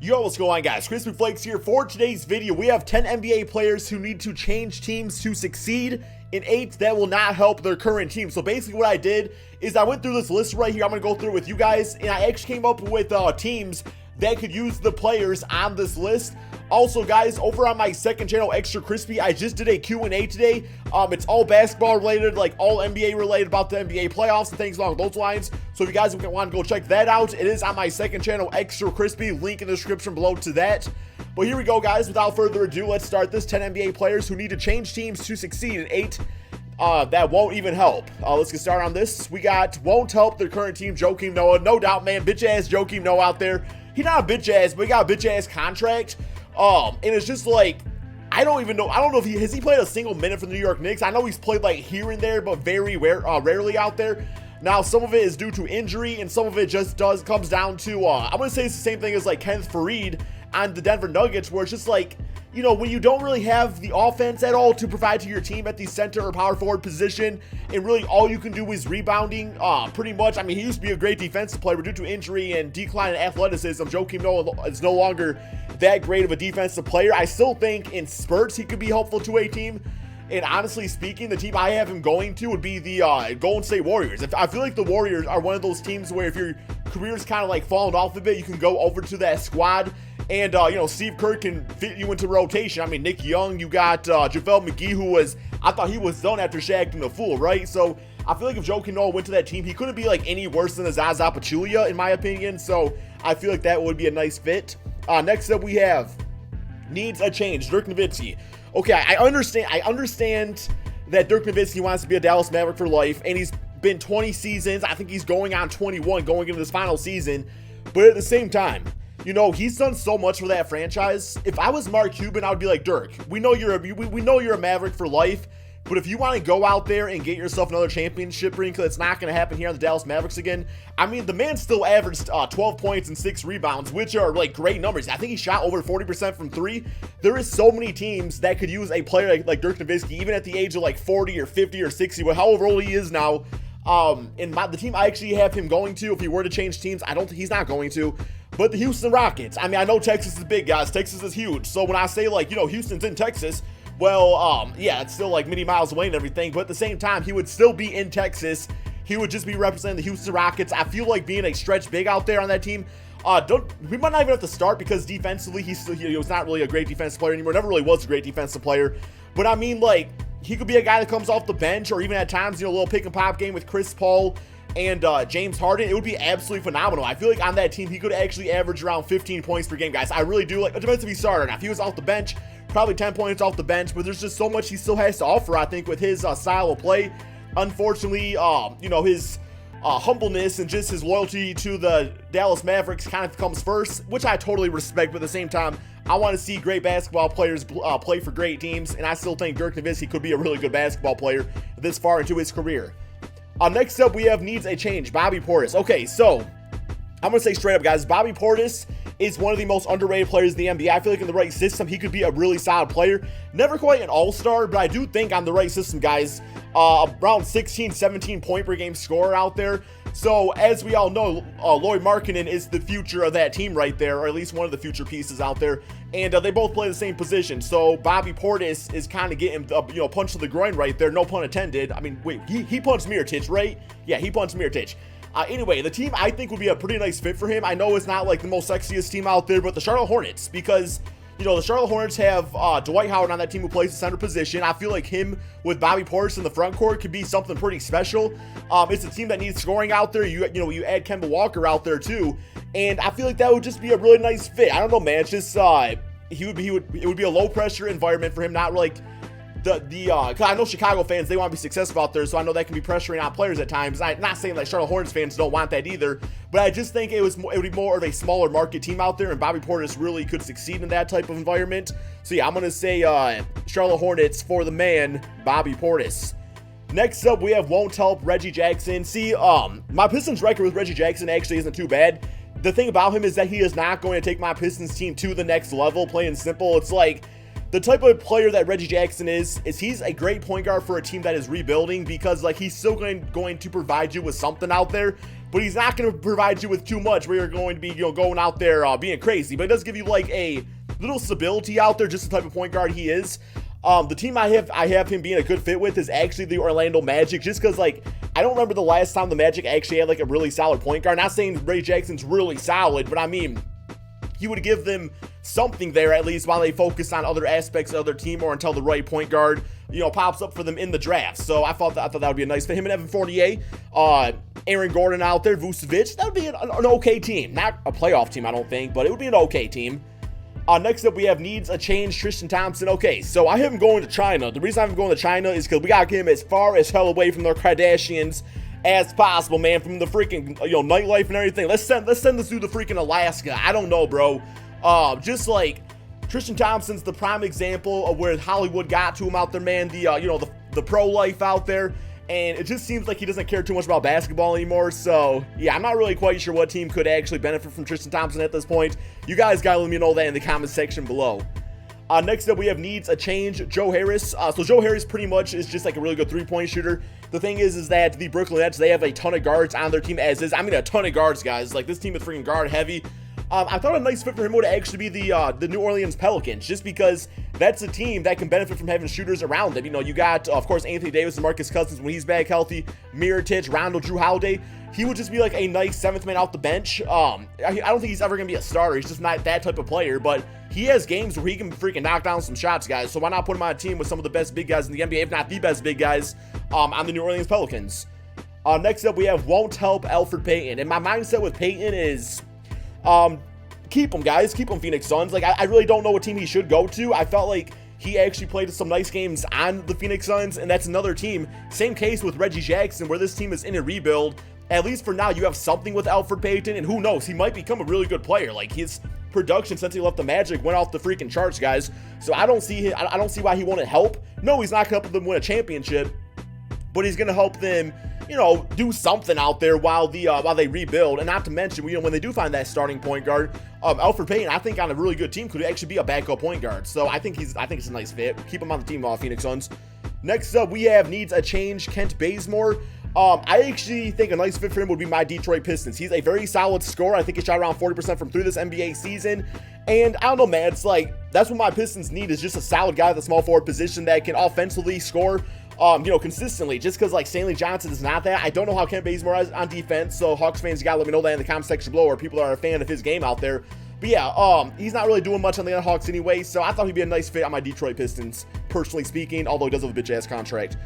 Yo, what's going on, guys? Crispy Flakes here. For today's video, we have 10 NBA players who need to change teams to succeed in 8 that will not help their current team. So basically what I did is I went through this list right here. I'm going to go through it with you guys, and I actually came up with teams that could use the players on this list. Also, guys, over on my second channel, Extra Crispy, I just did a Q&A today. It's all basketball related, like all NBA related, about the NBA playoffs and things along those lines. So if you guys want to go check that out, it is on my second channel, Extra Crispy. Link in the description below to that. But here we go, guys. Without further ado, let's start this. 10 NBA players who need to change teams to succeed in 8 that won't even help. Let's get started on this. We got won't help their current team, Joakim Noah. No doubt, man. Bitch ass Joakim Noah out there. He's not a bitch ass, but he got a bitch ass contract. And it's just like, I don't even know. I don't know if has he played a single minute for the New York Knicks. I know he's played like here and there, but very rarely out there. Now, some of it is due to injury, and some of it just comes down to, I'm going to say it's the same thing as like Kenneth Faried on the Denver Nuggets, where it's just like, you know, when you don't really have the offense at all to provide to your team at the center or power forward position, and really all you can do is rebounding, pretty much. I mean, he used to be a great defensive player, but due to injury and decline in athleticism, Joakim Noah is no longer that great of a defensive player. I still think in spurts he could be helpful to a team. And honestly speaking, the team I have him going to would be the Golden State Warriors. I feel like the Warriors are one of those teams where if your career's kind of like fallen off a bit, you can go over to that squad. And, you know, Steve Kerr can fit you into rotation. I mean, Nick Young, you got JaVale McGee, who I thought he was done after Shaq and the Fool, right? So I feel like if Joakim Noah went to that team, he couldn't be like any worse than a Zaza Pachulia, in my opinion. So I feel like that would be a nice fit. Next up, we have needs a change, Dirk Nowitzki. Okay, I understand that Dirk Nowitzki wants to be a Dallas Maverick for life, and he's been 20 seasons. I think he's going on 21 going into this final season. But at the same time, you know, he's done so much for that franchise. If I was Mark Cuban, I would be like, Dirk, we know you're a Maverick for life, but if you want to go out there and get yourself another championship ring, because it's not going to happen here on the Dallas Mavericks again. I mean, the man still averaged 12 points and 6 rebounds, which are like great numbers. I think he shot over 40% from 3. There is so many teams that could use a player like Dirk Nowitzki, even at the age of like 40 or 50 or 60, however old he is now. And the team I actually have him going to, if he were to change teams, I don't think he's not going to. But the Houston Rockets. I mean, I know Texas is big, guys. Texas is huge. So when I say, like, you know, Houston's in Texas, well, yeah, it's still like many miles away and everything. But at the same time, he would still be in Texas. He would just be representing the Houston Rockets. I feel like being a stretch big out there on that team. We might not even have to start, because defensively, he was not really a great defensive player anymore. Never really was a great defensive player. But I mean, like, he could be a guy that comes off the bench, or even at times, you know, a little pick and pop game with Chris Paul and James Harden. It would be absolutely phenomenal. I feel like on that team, he could actually average around 15 points per game, guys. I really do. Like, it depends if he started. Now, if he was off the bench, probably 10 points off the bench, but there's just so much he still has to offer, I think, with his style of play. Unfortunately, you know, his humbleness and just his loyalty to the Dallas Mavericks kind of comes first, which I totally respect, but at the same time, I want to see great basketball players play for great teams, and I still think Dirk Nowitzki could be a really good basketball player this far into his career. Next up, we have needs a change, Bobby Portis. Okay, so I'm going to say straight up, guys, Bobby Portis is one of the most underrated players in the NBA. I feel like in the right system, he could be a really solid player. Never quite an all-star, but I do think on the right system, guys, around 16, 17 point per game scorer out there. So as we all know, Lloyd Markkanen is the future of that team right there, or at least one of the future pieces out there. And they both play the same position. So Bobby Portis is kind of getting, you know, punch to the groin right there. No pun intended. I mean, wait, he punched Mirotic, right? Yeah, he punched Mirotic. Anyway, the team I think would be a pretty nice fit for him. I know it's not like the most sexiest team out there, but the Charlotte Hornets, because, you know, the Charlotte Hornets have Dwight Howard on that team who plays the center position. I feel like him with Bobby Portis in the front court could be something pretty special. It's a team that needs scoring out there. You know, you add Kemba Walker out there too, and I feel like that would just be a really nice fit. I don't know, man. It's just it would be a low pressure environment for him. Not like cause I know Chicago fans, they want to be successful out there, so I know that can be pressuring on players at times. I'm not saying that Charlotte Hornets fans don't want that either, but I just think it would be more of a smaller market team out there, and Bobby Portis really could succeed in that type of environment. So yeah, I'm going to say Charlotte Hornets for the man, Bobby Portis. Next up, we have won't help Reggie Jackson. See, my Pistons record with Reggie Jackson actually isn't too bad. The thing about him is that he is not going to take my Pistons team to the next level, plain and simple. It's like, the type of player that Reggie Jackson is he's a great point guard for a team that is rebuilding, because like he's still going to provide you with something out there, but he's not going to provide you with too much where you're going to be, going out there being crazy. But it does give you like a little stability out there, just the type of point guard he is. The team I have him being a good fit with is actually the Orlando Magic, just because, like, I don't remember the last time the Magic actually had, like, a really solid point guard. Not saying Ray Jackson's really solid, but I mean, he would give them something there at least while they focus on other aspects of their team, or until the right point guard, pops up for them in the draft. So I thought that would be a nice fit. Him and Evan Fournier, Aaron Gordon out there, Vucevic, that would be an okay team. Not a playoff team, I don't think, but it would be an okay team. Next up, we have needs a change, Tristan Thompson. Okay, so I have him going to China. The reason I have him going to China is because we got to get him as far as hell away from the Kardashians as possible, man, from the freaking, nightlife and everything. Let's send this dude to freaking Alaska. I don't know, bro. Just like Tristan Thompson's the prime example of where Hollywood got to him out there, man. The pro life out there. And it just seems like he doesn't care too much about basketball anymore. So, yeah, I'm not really quite sure what team could actually benefit from Tristan Thompson at this point. You guys got to let me know that in the comment section below. Next up, we have needs a change, Joe Harris. So Joe Harris pretty much is just like a really good three-point shooter. The thing is that the Brooklyn Nets, they have a ton of guards on their team as is. I mean, a ton of guards, guys. Like, this team is freaking guard heavy. I thought a nice fit for him would actually be the New Orleans Pelicans, just because that's a team that can benefit from having shooters around them. You got, of course, Anthony Davis and Marcus Cousins when he's back healthy, Mirotic, Rondo, Drew Holiday. He would just be like a nice seventh man off the bench. I don't think he's ever going to be a starter. He's just not that type of player, but he has games where he can freaking knock down some shots, guys. So why not put him on a team with some of the best big guys in the NBA, if not the best big guys, on the New Orleans Pelicans. Next up, we have won't help Elfrid Payton. And my mindset with Payton is, keep him, guys. Keep him, Phoenix Suns. Like, I really don't know what team he should go to. I felt like he actually played some nice games on the Phoenix Suns, and that's another team. Same case with Reggie Jackson, where this team is in a rebuild. At least for now, you have something with Elfrid Payton, and who knows, he might become a really good player. Like, his production since he left the Magic went off the freaking charts, guys. So I don't see why he wouldn't help. No, he's not going to help them win a championship, but he's going to help them, do something out there while they rebuild. And not to mention, when they do find that starting point guard, Elfrid Payton, I think on a really good team could actually be a backup point guard. So I think it's a nice fit. Keep him on the team, Phoenix Suns. Next up, we have needs a change, Kent Bazemore. I actually think a nice fit for him would be my Detroit Pistons. He's a very solid scorer. I think he shot around 40% from through this NBA season. And I don't know, man, it's like, that's what my Pistons need, is just a solid guy at the small forward position that can offensively score, consistently. Just because, like, Stanley Johnson is not that. I don't know how Kent Bazemore is on defense, so Hawks fans, you gotta let me know that in the comment section below, or people that are a fan of his game out there. But yeah, he's not really doing much on the Hawks anyway, so I thought he'd be a nice fit on my Detroit Pistons, personally speaking, although he does have a bitch-ass contract.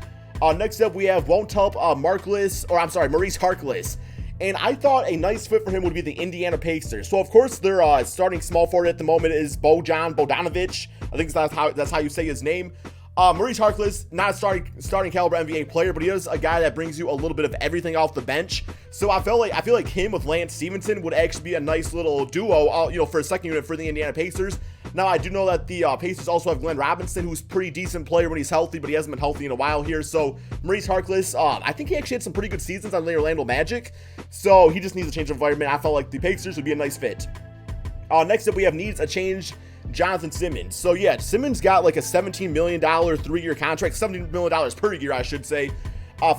Next up, we have won't help Maurice Harkless. And I thought a nice fit for him would be the Indiana Pacers. So, of course, their starting small forward at the moment is Bogdanovic. I think that's how you say his name. Maurice Harkless, not a starting caliber NBA player, but he is a guy that brings you a little bit of everything off the bench. So I feel like him with Lance Stevenson would actually be a nice little duo, for a second unit for the Indiana Pacers. Now, I do know that the Pacers also have Glenn Robinson, who's a pretty decent player when he's healthy, but he hasn't been healthy in a while here. So Maurice Harkless, I think he actually had some pretty good seasons on the Orlando Magic. So he just needs a change of environment. I felt like the Pacers would be a nice fit. Next up, we have needs a change, Jonathan Simmons. So yeah, Simmons got like a $17 million 3-year contract, $17 million per year, I should say,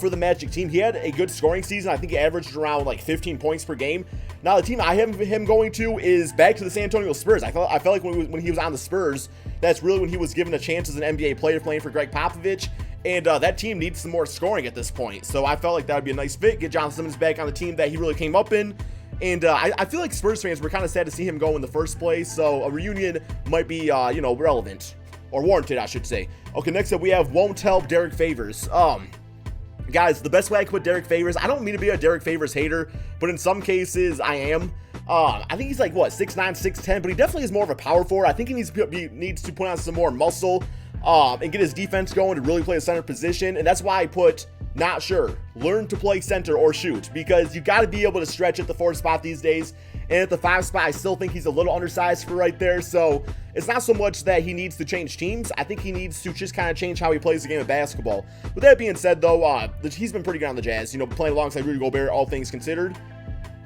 for the Magic team. He had a good scoring season. I think he averaged around like 15 points per game. Now, the team I have him going to is back to the San Antonio Spurs. I felt like when he was on the Spurs, that's really when he was given a chance as an NBA player playing for Greg Popovich. And that team needs some more scoring at this point. So I felt like that would be a nice fit, get Jonathan Simmons back on the team that he really came up in. And I feel like Spurs fans were kind of sad to see him go in the first place. So a reunion might be, relevant. Or warranted, I should say. Okay, next up we have won't help Derrick Favors. Guys, the best way I could put Derrick Favors, I don't mean to be a Derrick Favors hater, but in some cases I am. I think he's like, 6'9", 6'10", but he definitely is more of a power forward. I think he needs to put on some more muscle and get his defense going to really play a center position. And that's why I put not sure. Learn to play center or shoot, because you got to be able to stretch at the 4 spot these days. And at the 5 spot, I still think he's a little undersized for right there. So it's not so much that he needs to change teams. I think he needs to just kind of change how he plays the game of basketball. With that being said, though, he's been pretty good on the Jazz, playing alongside Rudy Gobert, all things considered.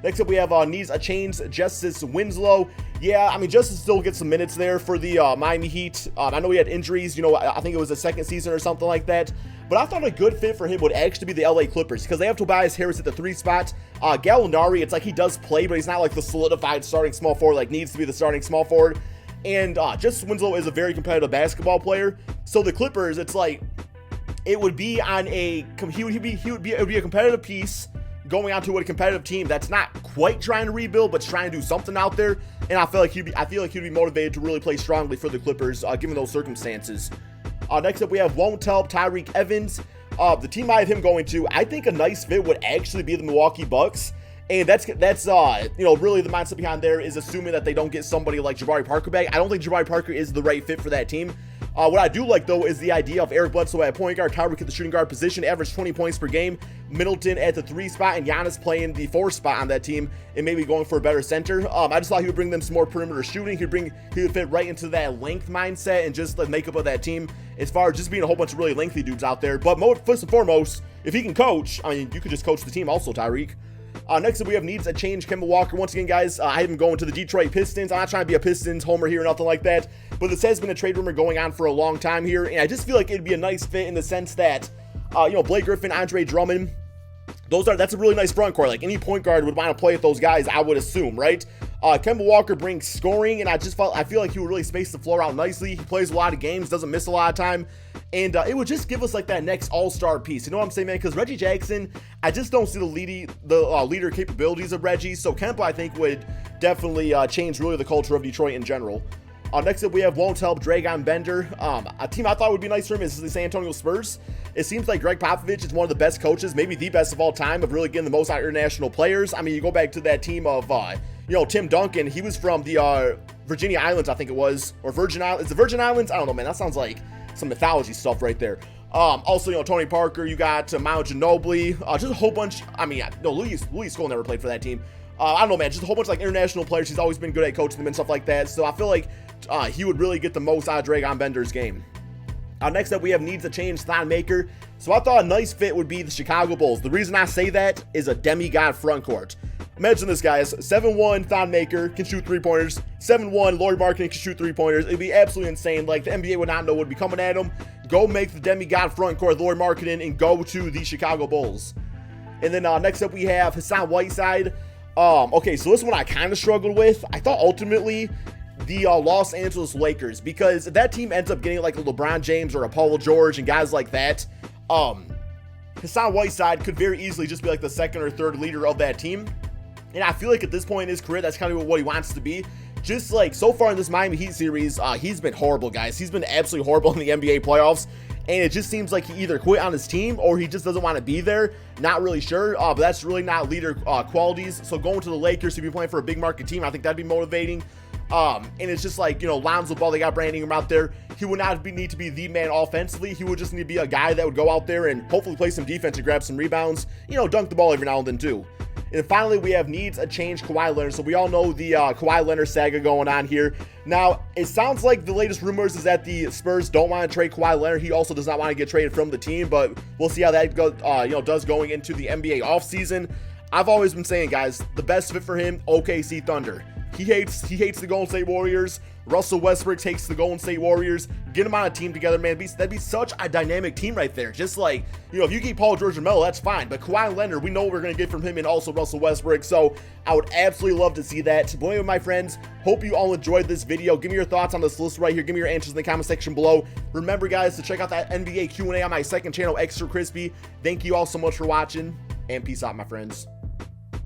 Next up, we have needs a change, Justise Winslow. Yeah, I mean, Justise still gets some minutes there for the Miami Heat. I know he had injuries, I think it was the second season or something like that. But I thought a good fit for him would actually be the LA Clippers because they have Tobias Harris at the 3 spot. Gallinari, it's like he does play, but he's not like the solidified starting small forward, like needs to be the starting small forward. And just Winslow is a very competitive basketball player. So the Clippers, it's like it would be on a it would be a competitive piece going onto a competitive team that's not quite trying to rebuild, but trying to do something out there. And I feel like he'd be motivated to really play strongly for the Clippers, given those circumstances. Next up, we have Won't Help Tyreke Evans. The team I have him going to, I think a nice fit would actually be the Milwaukee Bucks. And that's really the mindset behind there is assuming that they don't get somebody like Jabari Parker back. I don't think Jabari Parker is the right fit for that team. What I do like, though, is the idea of Eric Bledsoe at point guard, Tyreke at the shooting guard position, average 20 points per game, Middleton at the 3 spot, and Giannis playing the 4 spot on that team, and maybe going for a better center. I just thought he would bring them some more perimeter shooting. He would fit right into that length mindset and just the makeup of that team as far as just being a whole bunch of really lengthy dudes out there. But first and foremost, if he can coach, I mean, you could just coach the team also, Tyreke. Next up, we have needs a change. Kemba Walker. Once again, guys, I have him going to the Detroit Pistons. I'm not trying to be a Pistons homer here or nothing like that, but this has been a trade rumor going on for a long time here, and I just feel like it'd be a nice fit in the sense that, Blake Griffin, Andre Drummond, that's a really nice front court. Like any point guard would want to play with those guys, I would assume, right? Kemba Walker brings scoring, and I feel like he would really space the floor out nicely. He plays a lot of games, doesn't miss a lot of time, and it would just give us like that next all-star piece. You know what I'm saying, man? Because Reggie Jackson, I just don't see the leader capabilities of Reggie. So Kemba, I think, would definitely change really the culture of Detroit in general. Next up, we have Won't Help Dragan Bender. A team I thought would be nice for him is the San Antonio Spurs. It seems like Greg Popovich is one of the best coaches, maybe the best of all time, of really getting the most out of international players. I mean, you go back to that team of, Tim Duncan. He was from the Virginia Islands, I think it was, or Virgin Islands. Is the Virgin Islands? I don't know, man. That sounds like some mythology stuff right there. Also, Tony Parker. You got Mount Ginobili. Just a whole bunch. I mean, no, Louis School never played for that team. I don't know, man. Just a whole bunch of like international players. He's always been good at coaching them and stuff like that. So I feel like he would really get the most out of Dragan Bender's game. Next up, we have needs a change, Thon Maker. So I thought a nice fit would be the Chicago Bulls. The reason I say that is a demigod front court. Imagine this, guys. 7'1" Thon Maker can shoot 3-pointers. 7'1" Lauri Markkanen can shoot 3-pointers. It'd be absolutely insane. Like, the NBA would not know what would be coming at him. Go make the demigod front court, Lauri Markkanen, and go to the Chicago Bulls. And then next up, we have Hassan Whiteside. Okay, so this one I kind of struggled with. I thought ultimately the Los Angeles Lakers, because if that team ends up getting like a LeBron James or a Paul George and guys like that, Hassan Whiteside could very easily just be like the second or third leader of that team. And I feel like at this point in his career, that's kind of what he wants to be. Just like so far in this Miami Heat series, he's been horrible, guys. He's been absolutely horrible in the NBA playoffs. And it just seems like he either quit on his team or he just doesn't want to be there. Not really sure, but that's really not leader qualities. So going to the Lakers to be playing for a big market team, I think that'd be motivating. And it's just like, Lonzo Ball, they got Brandon Ingram out there. He would not need to be the man offensively. He would just need to be a guy that would go out there and hopefully play some defense and grab some rebounds. Dunk the ball every now and then too. And finally, we have needs a change, Kawhi Leonard. So we all know the Kawhi Leonard saga going on here. Now, it sounds like the latest rumors is that the Spurs don't want to trade Kawhi Leonard. He also does not want to get traded from the team, but we'll see how that does going into the NBA offseason. I've always been saying, guys, the best fit for him, OKC Thunder. He hates the Golden State Warriors. Russell Westbrook takes the Golden State Warriors. Get them on a team together, man. That'd be such a dynamic team right there. Just like, if you keep Paul George and Melo, that's fine. But Kawhi Leonard, we know what we're going to get from him, and also Russell Westbrook. So I would absolutely love to see that. But anyway, my friends, hope you all enjoyed this video. Give me your thoughts on this list right here. Give me your answers in the comment section below. Remember, guys, to check out that NBA Q&A on my second channel, Extra Crispy. Thank you all so much for watching, and peace out, my friends.